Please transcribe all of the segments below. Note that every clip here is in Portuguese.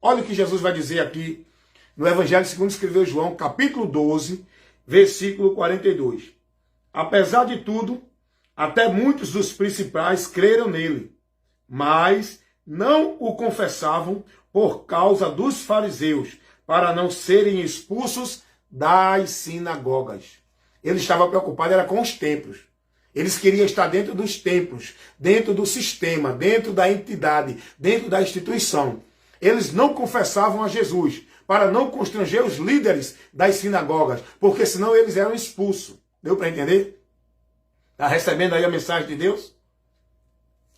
Olha o que Jesus vai dizer aqui no Evangelho segundo escreveu João, capítulo 12, versículo 42. Apesar de tudo, até muitos dos principais creram nele, mas não o confessavam por causa dos fariseus, para não serem expulsos das sinagogas. Ele estava preocupado era com os templos. Eles queriam estar dentro dos templos, dentro do sistema, dentro da entidade, dentro da instituição. Eles não confessavam a Jesus, para não constranger os líderes das sinagogas, porque senão eles eram expulsos. Deu para entender? Está recebendo aí a mensagem de Deus?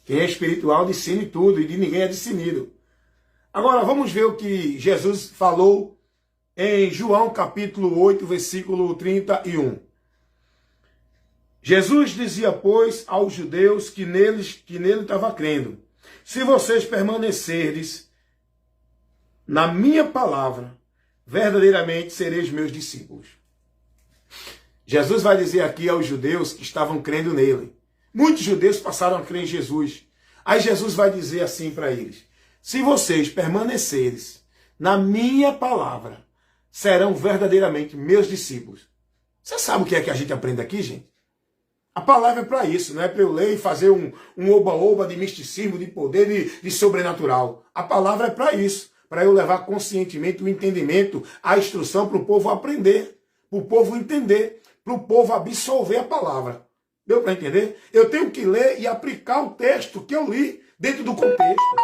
Quem é espiritual discerne tudo e de ninguém é discernido. Agora vamos ver o que Jesus falou em João capítulo 8, versículo 31. Jesus dizia, pois, aos judeus que nele estava crendo: se vocês permanecerdes na minha palavra, verdadeiramente sereis meus discípulos. Jesus vai dizer aqui aos judeus que estavam crendo nele. Muitos judeus passaram a crer em Jesus. Aí Jesus vai dizer assim para eles: se vocês permanecerem na minha palavra, serão verdadeiramente meus discípulos. Você sabe o que é que a gente aprende aqui, gente? A palavra é para isso, não é para eu ler e fazer um oba-oba de misticismo, de poder, de sobrenatural. A palavra é para isso, para eu levar conscientemente o entendimento, a instrução para o povo aprender, para o povo entender, para o povo absorver a palavra. Deu para entender? Eu tenho que ler e aplicar o texto que eu li dentro do contexto,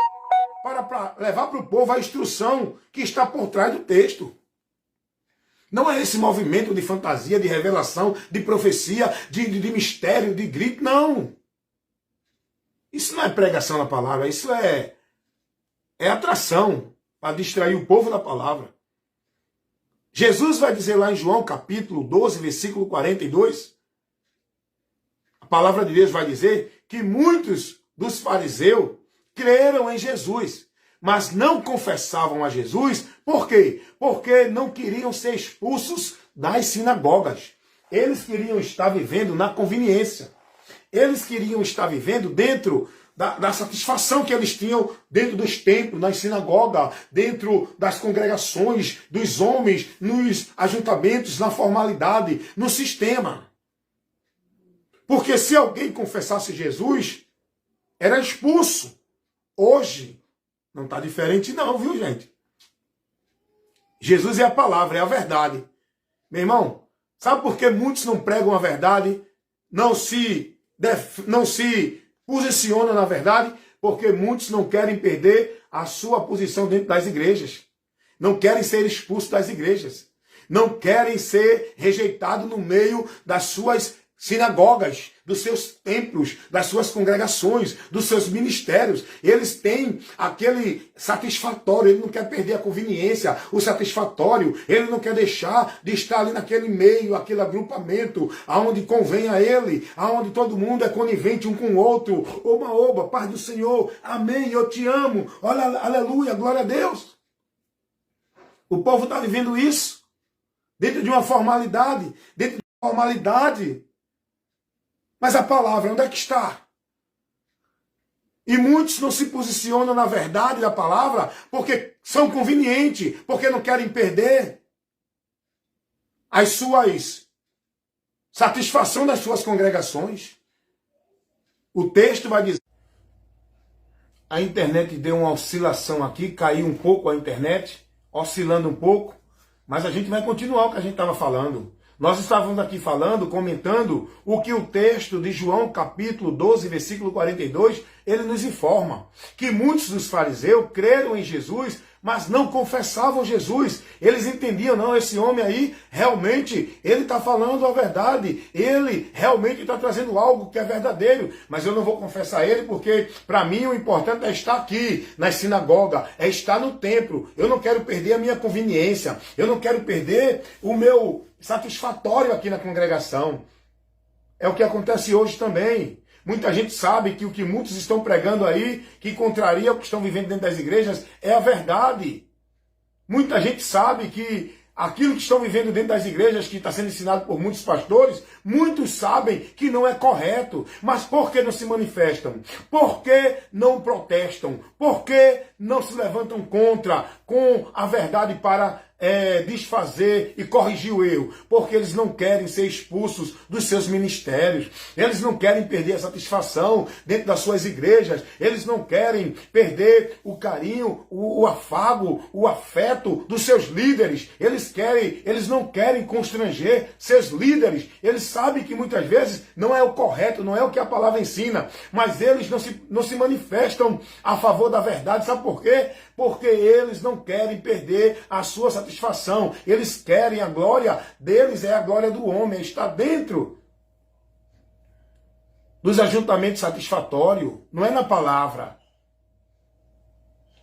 para levar para o povo a instrução que está por trás do texto. Não é esse movimento de fantasia, de revelação, de profecia, de mistério, de grito, não. Isso não é pregação na palavra, isso é atração para distrair o povo da palavra. Jesus vai dizer lá em João capítulo 12, versículo 42, a palavra de Deus vai dizer que muitos dos fariseus creram em Jesus, mas não confessavam a Jesus. Por quê? Porque não queriam ser expulsos das sinagogas. Eles queriam estar vivendo na conveniência. Eles queriam estar vivendo dentro da satisfação que eles tinham dentro dos templos, nas sinagogas, dentro das congregações, dos homens, nos ajuntamentos, na formalidade, no sistema. Porque se alguém confessasse Jesus, era expulso. Hoje, não está diferente não, viu, gente? Jesus é a palavra, é a verdade. Meu irmão, sabe por que muitos não pregam a verdade? Não se posicionam na verdade? Porque muitos não querem perder a sua posição dentro das igrejas. Não querem ser expulsos das igrejas. Não querem ser rejeitados no meio das suas sinagogas, dos seus templos, das suas congregações, dos seus ministérios. Eles têm aquele satisfatório, ele não quer perder a conveniência, o satisfatório, ele não quer deixar de estar ali naquele meio, aquele agrupamento, aonde convém a ele, aonde todo mundo é conivente um com o outro. Oba, oba, paz do Senhor, amém, eu te amo, olha, aleluia, glória a Deus. O povo está vivendo isso, dentro de uma formalidade, Mas a palavra, onde é que está? E muitos não se posicionam na verdade da palavra porque são convenientes, porque não querem perder as suas satisfação das suas congregações. O texto vai dizer... A internet deu uma oscilação aqui, caiu um pouco a internet, oscilando um pouco, mas a gente vai continuar o que a gente estava falando. Nós estávamos aqui falando, comentando o que o texto de João, capítulo 12, versículo 42, ele nos informa. Que muitos dos fariseus creram em Jesus, mas não confessavam Jesus. Eles entendiam, não, esse homem aí, realmente, ele está falando a verdade. Ele realmente está trazendo algo que é verdadeiro. Mas eu não vou confessar ele, porque para mim o importante é estar aqui, na sinagoga, é estar no templo. Eu não quero perder a minha conveniência. Eu não quero perder o meu satisfatório aqui na congregação. É o que acontece hoje também. Muita gente sabe que o que muitos estão pregando aí, que contraria o que estão vivendo dentro das igrejas, é a verdade. Muita gente sabe que aquilo que estão vivendo dentro das igrejas, que está sendo ensinado por muitos pastores, muitos sabem que não é correto. Mas por que não se manifestam? Por que não protestam? Por que não se levantam com a verdade para desfazer e corrigir o erro? Porque eles não querem ser expulsos dos seus ministérios, eles não querem perder a satisfação dentro das suas igrejas, eles não querem perder o carinho, o afago, o afeto dos seus líderes, eles não querem constranger seus líderes, eles sabem que muitas vezes não é o correto, não é o que a palavra ensina, mas eles não se manifestam a favor da verdade. Sabe por quê? Porque eles não querem perder a sua satisfação. Eles querem a glória deles, é a glória do homem, está dentro dos ajuntamentos satisfatórios, não é na palavra.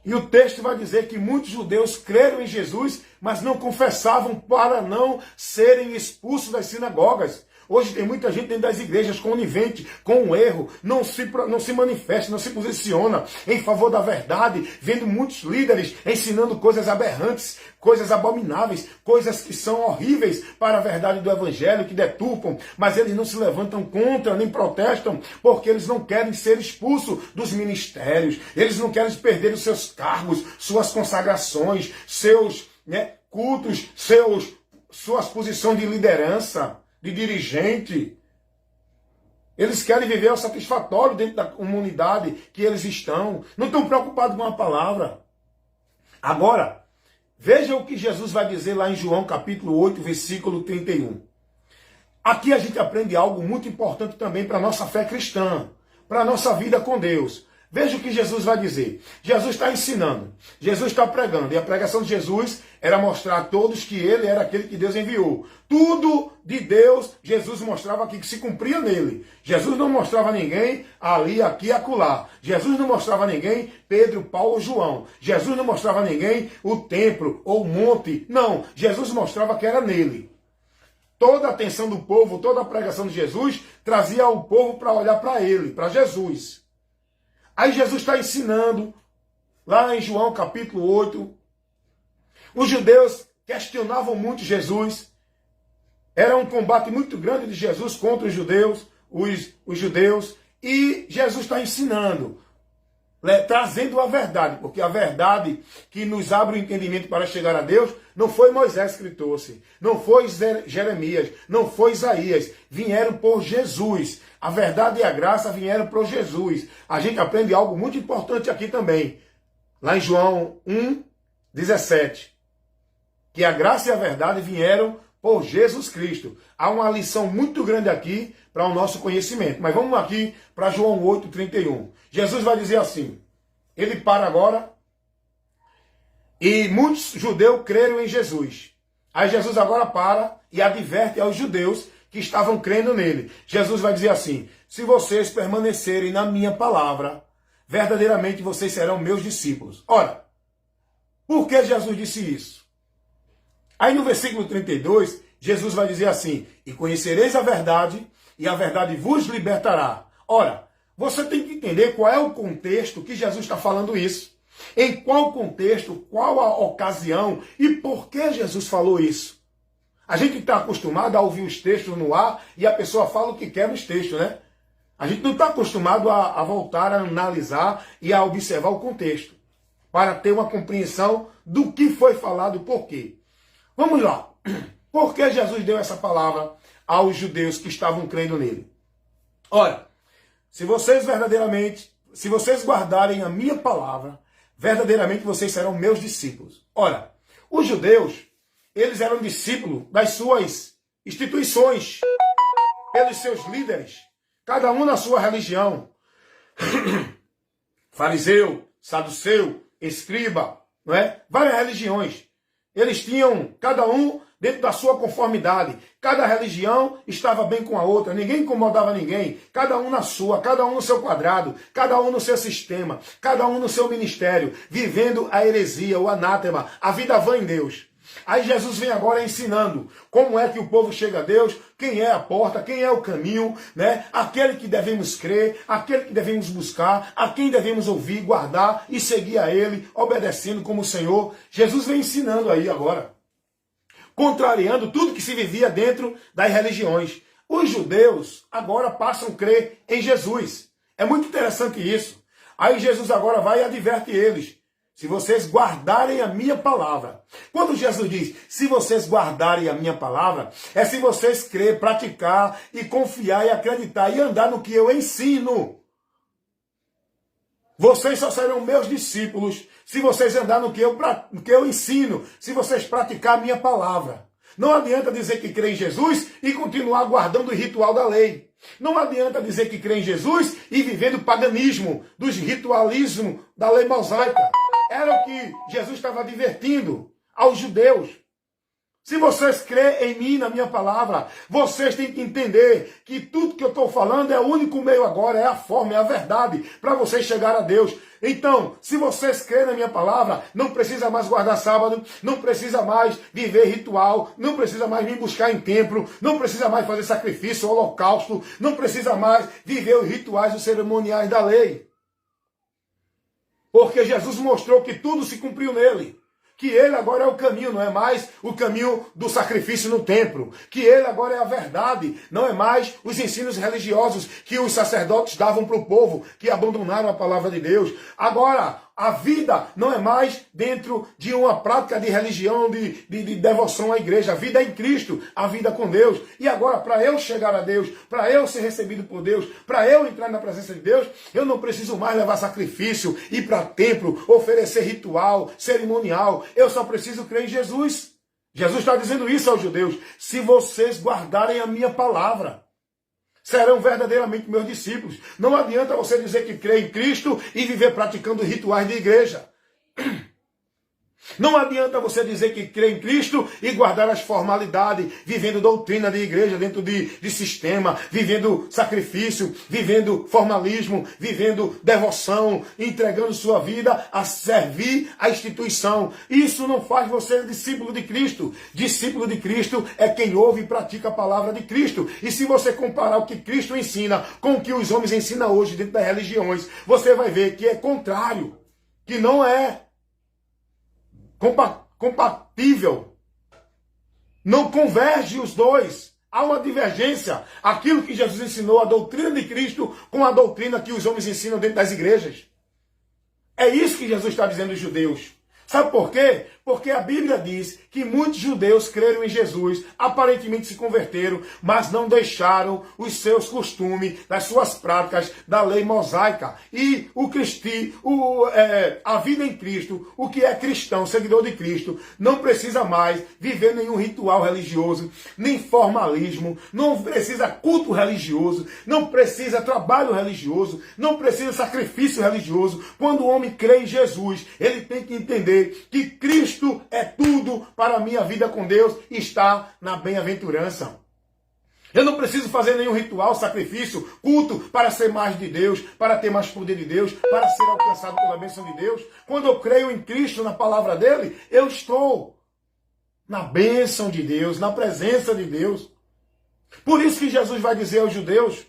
E o texto vai dizer que muitos judeus creram em Jesus, mas não confessavam para não serem expulsos das sinagogas. Hoje tem muita gente dentro das igrejas conivente com o erro, não se manifesta, não se posiciona em favor da verdade, vendo muitos líderes ensinando coisas aberrantes, coisas abomináveis, coisas que são horríveis para a verdade do evangelho, que deturpam, mas eles não se levantam contra, nem protestam, porque eles não querem ser expulsos dos ministérios, eles não querem perder os seus cargos, suas consagrações, seus cultos, suas posições de liderança, de dirigente. Eles querem viver o satisfatório dentro da comunidade que eles estão. Não estão preocupados com a palavra. Agora, veja o que Jesus vai dizer lá em João capítulo 8, versículo 31. Aqui a gente aprende algo muito importante também para a nossa fé cristã, para a nossa vida com Deus. Veja o que Jesus vai dizer. Jesus está ensinando, Jesus está pregando, e a pregação de Jesus era mostrar a todos que ele era aquele que Deus enviou. Tudo de Deus, Jesus mostrava aqui que se cumpria nele. Jesus não mostrava a ninguém ali, aqui e acolá. Jesus não mostrava a ninguém Pedro, Paulo ou João. Jesus não mostrava a ninguém o templo ou o monte. Não, Jesus mostrava que era nele. Toda a atenção do povo, toda a pregação de Jesus trazia o povo para olhar para ele, para Jesus. Aí Jesus está ensinando, lá em João capítulo 8, os judeus questionavam muito Jesus, era um combate muito grande de Jesus contra os judeus, e Jesus está ensinando, trazendo a verdade, porque a verdade que nos abre o entendimento para chegar a Deus, não foi Moisés que trouxe, não foi Jeremias, não foi Isaías, vieram por Jesus. A verdade e a graça vieram por Jesus. A gente aprende algo muito importante aqui também, lá em João 1:17, que a graça e a verdade vieram por Jesus Cristo. Há uma lição muito grande aqui para o nosso conhecimento. Mas vamos aqui para João 8:31. Jesus vai dizer assim, ele para agora, e muitos judeus creram em Jesus. Aí Jesus agora para e adverte aos judeus que estavam crendo nele. Jesus vai dizer assim, se vocês permanecerem na minha palavra, verdadeiramente vocês serão meus discípulos. Ora, por que Jesus disse isso? Aí no versículo 32, Jesus vai dizer assim, e conhecereis a verdade, e a verdade vos libertará. Ora, você tem que entender qual é o contexto que Jesus está falando isso. Em qual contexto, qual a ocasião e por que Jesus falou isso. A gente está acostumado a ouvir os textos no ar e a pessoa fala o que quer nos textos, né? A gente não está acostumado a voltar a analisar e a observar o contexto para ter uma compreensão do que foi falado, por quê. Vamos lá. Por que Jesus deu essa palavra aos judeus que estavam crendo nele? Olha, se vocês guardarem a minha palavra, verdadeiramente vocês serão meus discípulos. Ora, os judeus, eles eram discípulos das suas instituições, pelos seus líderes, cada um na sua religião. Fariseu, saduceu, escriba, não é? Várias religiões. Eles tinham, cada um dentro da sua conformidade. Cada religião estava bem com a outra, ninguém incomodava ninguém. Cada um na sua, cada um no seu quadrado, cada um no seu sistema, cada um no seu ministério, vivendo a heresia, o anátema, a vida vã em Deus. Aí Jesus vem agora ensinando como é que o povo chega a Deus, quem é a porta, quem é o caminho, né? Aquele que devemos crer, aquele que devemos buscar, a quem devemos ouvir, guardar e seguir a Ele, obedecendo como o Senhor. Jesus vem ensinando aí agora. contrariando tudo que se vivia dentro das religiões. Os judeus agora passam a crer em Jesus. É muito interessante isso. Aí Jesus agora vai e adverte eles. Se vocês guardarem a minha palavra. Quando Jesus diz, se vocês guardarem a minha palavra, é se vocês crer, praticar e confiar e acreditar e andar no que eu ensino. Vocês só serão meus discípulos se vocês andarem no que eu ensino, se vocês praticar a minha palavra. Não adianta dizer que crê em Jesus e continuar guardando o ritual da lei. Não adianta dizer que crê em Jesus e vivendo o paganismo, dos ritualismos da lei mosaica. Era o que Jesus estava advertindo aos judeus. Se vocês crêem em mim, na minha palavra, vocês têm que entender que tudo que eu estou falando é o único meio agora, é a forma, é a verdade, para vocês chegar a Deus. Então, se vocês crêem na minha palavra, não precisa mais guardar sábado, não precisa mais viver ritual, não precisa mais me buscar em templo, não precisa mais fazer sacrifício, holocausto, não precisa mais viver os rituais, os cerimoniais da lei. Porque Jesus mostrou que tudo se cumpriu nele. Que ele agora é o caminho, não é mais o caminho do sacrifício no templo. Que ele agora é a verdade, não é mais os ensinos religiosos que os sacerdotes davam para o povo, que abandonaram a palavra de Deus. Agora, a vida não é mais dentro de uma prática de religião, de devoção à igreja. A vida é em Cristo, a vida com Deus. E agora, para eu chegar a Deus, para eu ser recebido por Deus, para eu entrar na presença de Deus, eu não preciso mais levar sacrifício, ir para templo, oferecer ritual, cerimonial. Eu só preciso crer em Jesus. Jesus está dizendo isso aos judeus. Se vocês guardarem a minha palavra, serão verdadeiramente meus discípulos. Não adianta você dizer que crê em Cristo e viver praticando rituais de igreja. Não adianta você dizer que crê em Cristo e guardar as formalidades, vivendo doutrina de igreja dentro de sistema, vivendo sacrifício, vivendo formalismo, vivendo devoção, entregando sua vida a servir a instituição. Isso não faz você discípulo de Cristo. Discípulo de Cristo é quem ouve e pratica a palavra de Cristo. E se você comparar o que Cristo ensina com o que os homens ensinam hoje dentro das religiões, você vai ver que é contrário, que não é compatível. Não converge os dois. Há uma divergência. Aquilo que Jesus ensinou, a doutrina de Cristo, com a doutrina que os homens ensinam dentro das igrejas. É isso que Jesus está dizendo aos judeus. Sabe por quê? Porque a Bíblia diz que muitos judeus creram em Jesus, aparentemente se converteram, mas não deixaram os seus costumes, as suas práticas da lei mosaica. E a vida em Cristo, o que é cristão, seguidor de Cristo, não precisa mais viver nenhum ritual religioso, nem formalismo, não precisa culto religioso, não precisa trabalho religioso, não precisa sacrifício religioso. Quando o homem crê em Jesus, ele tem que entender que Cristo é tudo para a minha vida com Deus e está na bem-aventurança. Eu não preciso fazer nenhum ritual, sacrifício, culto para ser mais de Deus, para ter mais poder de Deus, para ser alcançado pela bênção de Deus. Quando eu creio em Cristo, na palavra dele, eu estou na bênção de Deus, na presença de Deus. Por isso que Jesus vai dizer aos judeus,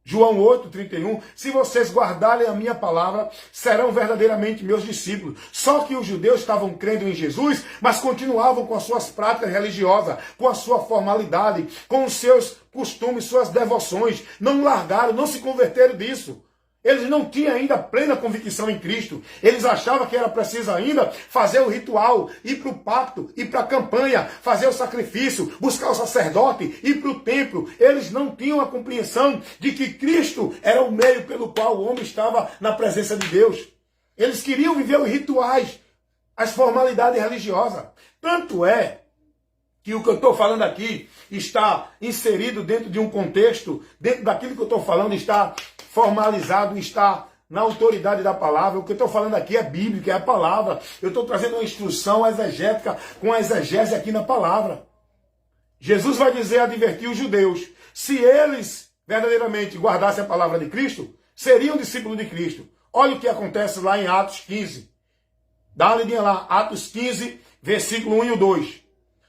João 8:31, se vocês guardarem a minha palavra, serão verdadeiramente meus discípulos. Só que os judeus estavam crendo em Jesus, mas continuavam com as suas práticas religiosas, com a sua formalidade, com os seus costumes, suas devoções. Não largaram, não se converteram disso. Eles não tinham ainda plena convicção em Cristo. Eles achavam que era preciso ainda fazer o ritual, ir para o pacto, ir para a campanha, fazer o sacrifício, buscar o sacerdote, ir para o templo. Eles não tinham a compreensão de que Cristo era o meio pelo qual o homem estava na presença de Deus. Eles queriam viver os rituais, as formalidades religiosas. Tanto é que o que eu estou falando aqui está inserido dentro de um contexto, dentro daquilo que eu estou falando está formalizado, está na autoridade da palavra. O que eu estou falando aqui é bíblico, é a palavra. Eu estou trazendo uma instrução exegética com a exegese aqui na palavra. Jesus vai dizer, advertir os judeus, se eles verdadeiramente guardassem a palavra de Cristo, seriam discípulos de Cristo. Olha o que acontece lá em Atos 15. Dá uma lidinha lá, Atos 15, versículo 1 e 2.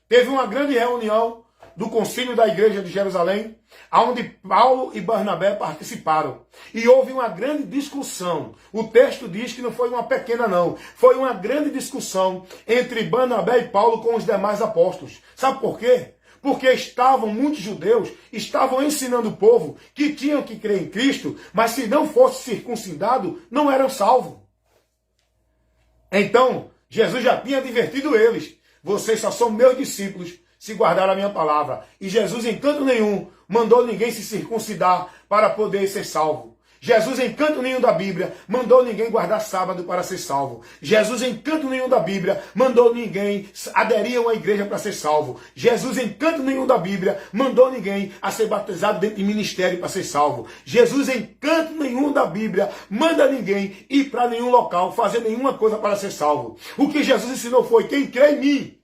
Teve uma grande reunião do concílio da igreja de Jerusalém, onde Paulo e Barnabé participaram. E houve uma grande discussão. O texto diz que não foi uma pequena não, foi uma grande discussão entre Barnabé e Paulo com os demais apóstolos. Sabe por quê? Porque muitos judeus estavam ensinando o povo que tinham que crer em Cristo, mas se não fosse circuncidado, não eram salvos. Então, Jesus já tinha advertido eles: vocês só são meus discípulos se guardaram a minha palavra. E Jesus em canto nenhum mandou ninguém se circuncidar para poder ser salvo. Jesus em canto nenhum da Bíblia mandou ninguém guardar sábado para ser salvo. Jesus em canto nenhum da Bíblia mandou ninguém aderir a uma igreja para ser salvo. Jesus em canto nenhum da Bíblia mandou ninguém a ser batizado dentro de ministério para ser salvo. Jesus em canto nenhum da Bíblia manda ninguém ir para nenhum local, fazer nenhuma coisa para ser salvo. O que Jesus ensinou foi: quem crê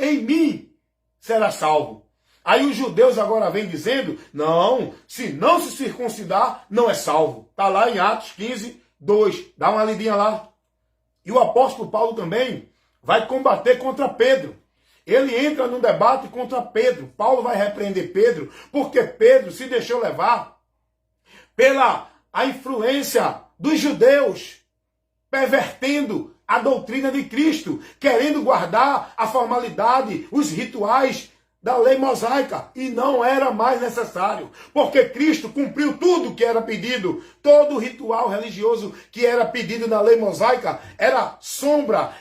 em mim será salvo. Aí os judeus agora vêm dizendo: não, se não se circuncidar, não é salvo. Está lá em Atos 15, 2. Dá uma lidinha lá. E o apóstolo Paulo também vai combater contra Pedro. Ele entra num debate contra Pedro. Paulo vai repreender Pedro, porque Pedro se deixou levar pela a influência dos judeus, pervertendo a doutrina de Cristo, querendo guardar a formalidade, os rituais da lei mosaica, e não era mais necessário, porque Cristo cumpriu tudo que era pedido. Todo o ritual religioso que era pedido na lei mosaica era sombra,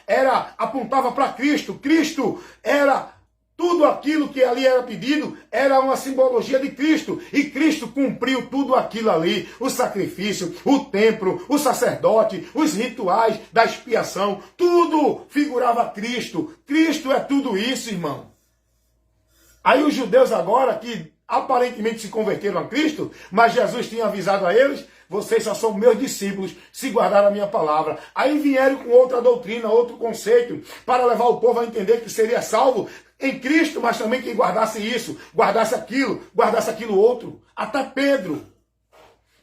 apontava para Cristo. Cristo era tudo aquilo que ali era pedido, era uma simbologia de Cristo, e Cristo cumpriu tudo aquilo ali: o sacrifício, o templo, o sacerdote, os rituais da expiação, tudo figurava Cristo. Cristo é tudo isso, irmão. Aí os judeus agora, que aparentemente se converteram a Cristo, mas Jesus tinha avisado a eles: vocês só são meus discípulos se guardaram a minha palavra. Aí vieram com outra doutrina, outro conceito, para levar o povo a entender que seria salvo em Cristo, mas também quem guardasse isso, guardasse aquilo outro. Até Pedro.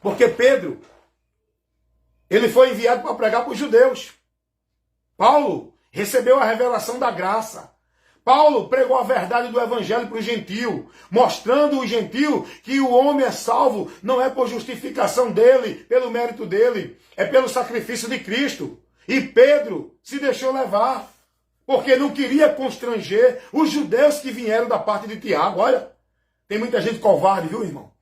Porque Pedro, ele foi enviado para pregar para os judeus. Paulo recebeu a revelação da graça. Paulo pregou a verdade do evangelho para o gentio, mostrando o gentio que o homem é salvo não é por justificação dele, pelo mérito dele, é pelo sacrifício de Cristo. E Pedro se deixou levar, porque não queria constranger os judeus que vieram da parte de Tiago. Olha, tem muita gente covarde, viu, irmão?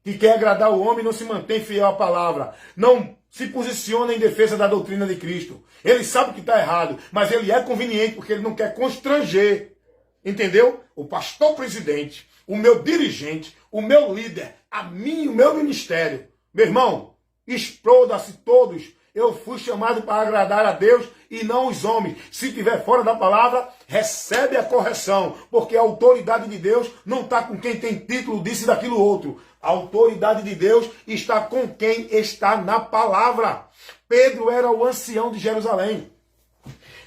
Que quer agradar o homem e não se mantém fiel à palavra. Não se posiciona em defesa da doutrina de Cristo. Ele sabe que está errado, mas ele é conveniente porque ele não quer constranger. Entendeu? O pastor presidente, o meu dirigente, o meu líder, a mim, o meu ministério. Meu irmão, exploda-se todos. Eu fui chamado para agradar a Deus e não os homens. Se estiver fora da palavra, recebe a correção, porque a autoridade de Deus não está com quem tem título disso e daquilo outro. A autoridade de Deus está com quem está na palavra. Pedro era o ancião de Jerusalém.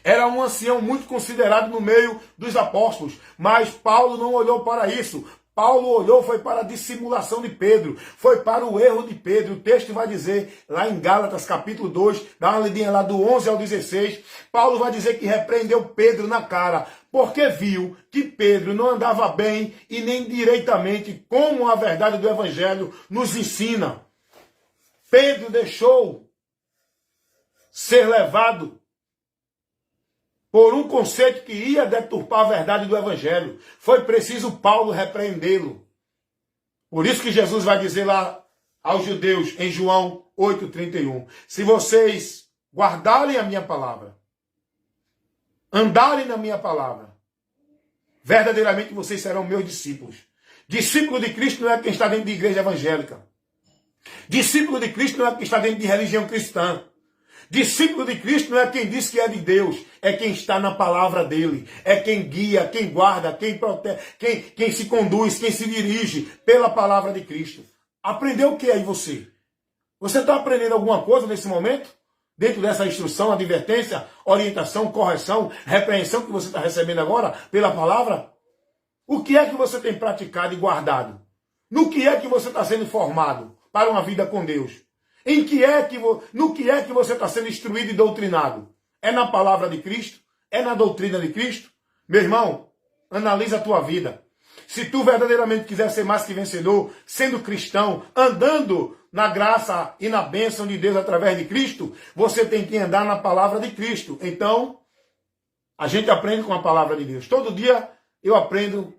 Era um ancião muito considerado no meio dos apóstolos. Mas Paulo não olhou para isso. Paulo olhou, foi para a dissimulação de Pedro, foi para o erro de Pedro. O texto vai dizer, lá em Gálatas capítulo 2, dá uma lidinha lá do 11 ao 16, Paulo vai dizer que repreendeu Pedro na cara, porque viu que Pedro não andava bem e nem direitamente como a verdade do evangelho nos ensina. Pedro deixou ser levado por um conceito que ia deturpar a verdade do evangelho. Foi preciso Paulo repreendê-lo. Por isso que Jesus vai dizer lá aos judeus, em João 8,31, se vocês guardarem a minha palavra, andarem na minha palavra, verdadeiramente vocês serão meus discípulos. Discípulo de Cristo não é quem está dentro de igreja evangélica. Discípulo de Cristo não é quem está dentro de religião cristã. Discípulo de Cristo não é quem diz que é de Deus, é quem está na palavra dele, é quem guia, quem guarda, quem protege, quem se conduz, quem se dirige pela palavra de Cristo. Aprendeu o que aí você? Você está aprendendo alguma coisa nesse momento? Dentro dessa instrução, advertência, orientação, correção, repreensão que você está recebendo agora pela palavra? O que é que você tem praticado e guardado? No que é que você está sendo formado para uma vida com Deus? No que é que você está sendo instruído e doutrinado? É na palavra de Cristo? É na doutrina de Cristo? Meu irmão, Analisa a tua vida. Se tu verdadeiramente quiser ser mais que vencedor, sendo cristão, andando na graça e na bênção de Deus através de Cristo, você tem que andar na palavra de Cristo. Então, a gente aprende com a palavra de Deus. Todo dia eu aprendo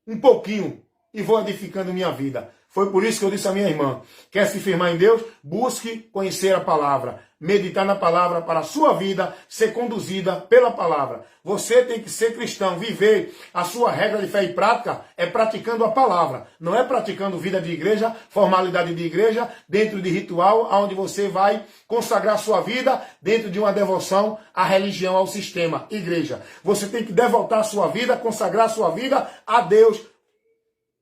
um pouquinho e vou edificando minha vida. Foi por isso que eu disse à minha irmã, quer se firmar em Deus? Busque conhecer a palavra, meditar na palavra para a sua vida ser conduzida pela palavra. Você tem que ser cristão, viver a sua regra de fé e prática é praticando a palavra. Não é praticando vida de igreja, formalidade de igreja, dentro de ritual, onde você vai consagrar sua vida dentro de uma devoção à religião, ao sistema, igreja. Você tem que devotar a sua vida, consagrar a sua vida a Deus,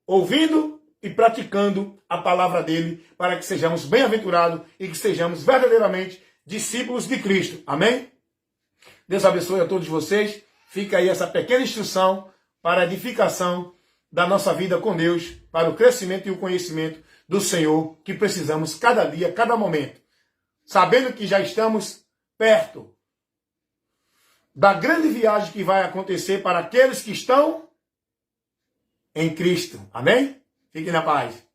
ouvindo e praticando a palavra dele, para que sejamos bem-aventurados e que sejamos verdadeiramente discípulos de Cristo. Amém? Deus abençoe a todos vocês. Fica aí essa pequena instrução para a edificação da nossa vida com Deus, para o crescimento e o conhecimento do Senhor, que precisamos cada dia, cada momento. Sabendo que já estamos perto da grande viagem que vai acontecer para aqueles que estão em Cristo. Amém? Fiquem na paz.